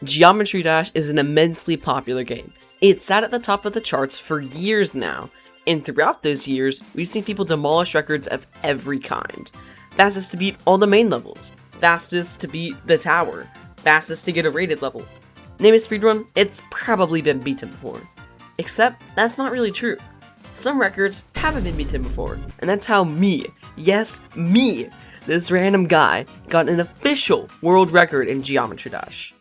Geometry Dash is an immensely popular game. It sat at the top of the charts for years now, and throughout those years, we've seen people demolish records of every kind. Fastest to beat all the main levels, fastest to beat the tower, fastest to get a rated level. Name a speedrun, it's probably been beaten before. Except, that's not really true. Some records haven't been beaten before, and that's how me, yes, me, this random guy, got an official world record in Geometry Dash.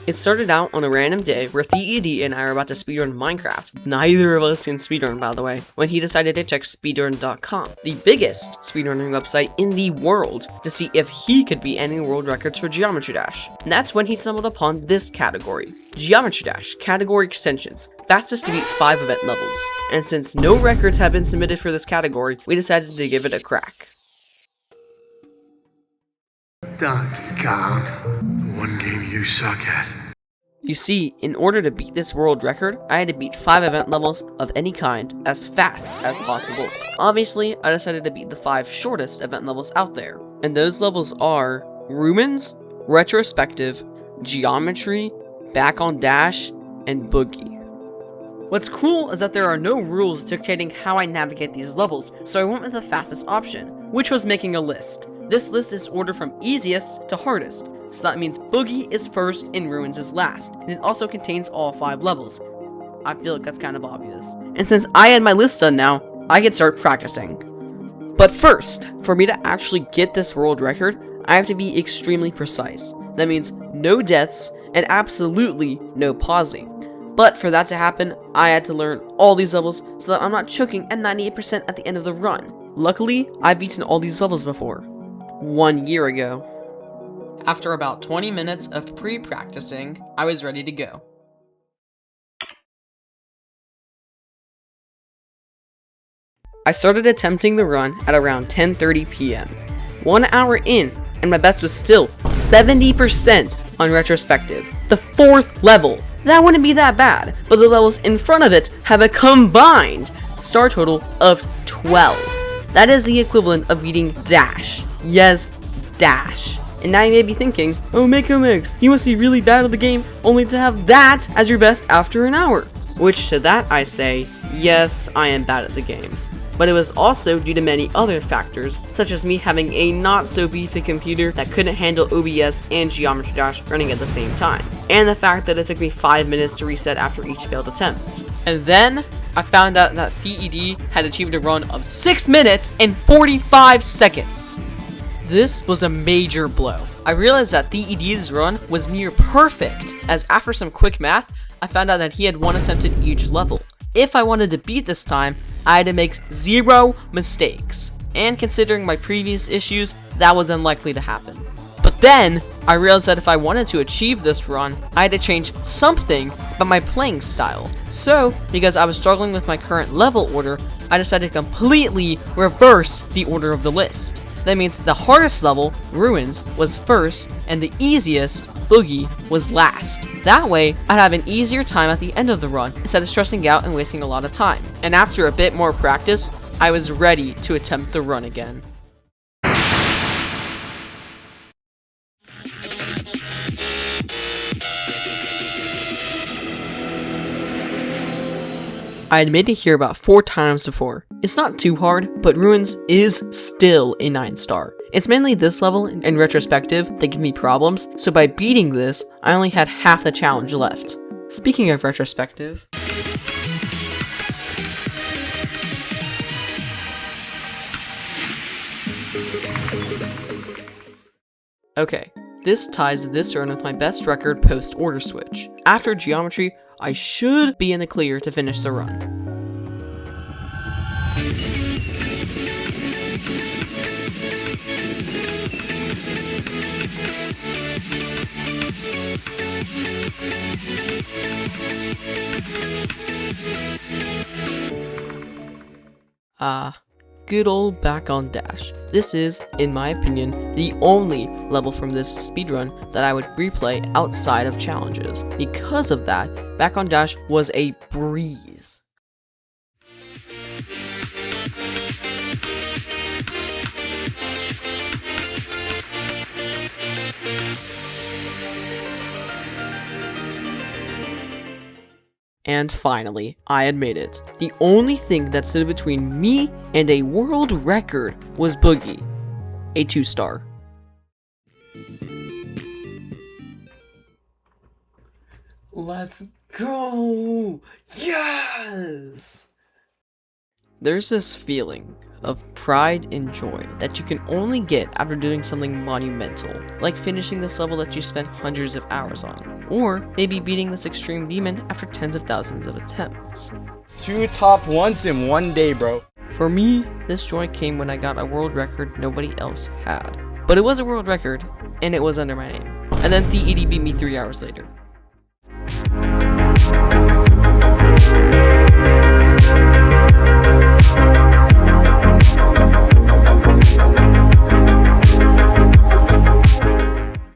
It started out on a random day where TED and I were about to speedrun Minecraft. Neither of us can speedrun, by the way, when he decided to check speedrun.com, the biggest speedrunning website in the world, to see if he could beat any world records for Geometry Dash. And that's when he stumbled upon this category, Geometry Dash Category Extensions, fastest to beat 5 event levels. And since no records have been submitted for this category, we decided to give it a crack. Donkey Kong, one game you suck at. You see, in order to beat this world record, I had to beat 5 event levels of any kind as fast as possible. Obviously, I decided to beat the 5 shortest event levels out there. And those levels are Ruins, Retrospective, Geometry, Back on Dash, and Boogie. What's cool is that there are no rules dictating how I navigate these levels, so I went with the fastest option, which was making a list. This list is ordered from easiest to hardest, so that means Boogie is first and Ruins is last, and it also contains all 5 levels. I feel like that's kind of obvious. And since I had my list done now, I can start practicing. But first, for me to actually get this world record, I have to be extremely precise. That means no deaths and absolutely no pausing. But for that to happen, I had to learn all these levels so that I'm not choking at 98% at the end of the run. Luckily, I've beaten all these levels before. 1 year ago. After about 20 minutes of pre-practicing, I was ready to go. I started attempting the run at around 10:30 p.m. 1 hour in, and my best was still 70% on Retrospective. The 4th level. That wouldn't be that bad, but the levels in front of it have a combined star total of 12. That is the equivalent of beating Dash. Yes, Dash. And now you may be thinking, oh Mako Megs, you must be really bad at the game only to have that as your best after an hour. Which to that I say, yes, I am bad at the game. But it was also due to many other factors, such as me having a not so beefy computer that couldn't handle OBS and Geometry Dash running at the same time, and the fact that it took me 5 minutes to reset after each failed attempt. And then, I found out that TED had achieved a run of 6 minutes and 45 seconds. This was a major blow. I realized that TED's run was near perfect, as after some quick math, I found out that he had 1 attempt at each level. If I wanted to beat this time, I had to make 0 mistakes. And considering my previous issues, that was unlikely to happen. But then, I realized that if I wanted to achieve this run, I had to change something about my playing style. So, because I was struggling with my current level order, I decided to completely reverse the order of the list. That means the hardest level, Ruins, was first, and the easiest, Boogie, was last. That way, I'd have an easier time at the end of the run, instead of stressing out and wasting a lot of time. And after a bit more practice, I was ready to attempt the run again. I had made it here about 4 times before. It's not too hard, but Ruins is still a 9-star. It's mainly this level and Retrospective that give me problems, so by beating this, I only had half the challenge left. Speaking of Retrospective, okay, this ties this run with my best record post-order switch. After Geometry, I should be in the clear to finish the run. Good old Back on Dash. This is, in my opinion, the only level from this speedrun that I would replay outside of challenges. Because of that, Back on Dash was a breeze. And finally, I had made it. The only thing that stood between me and a world record was Boogie, a 2-star. Let's go! Yes! There's this feeling of pride and joy that you can only get after doing something monumental, like finishing this level that you spent hundreds of hours on, or maybe beating this extreme demon after tens of thousands of attempts. 2 top 1s in one day, bro. For me, this joy came when I got a world record nobody else had. But it was a world record, and it was under my name. And then The Edie beat me 3 hours later.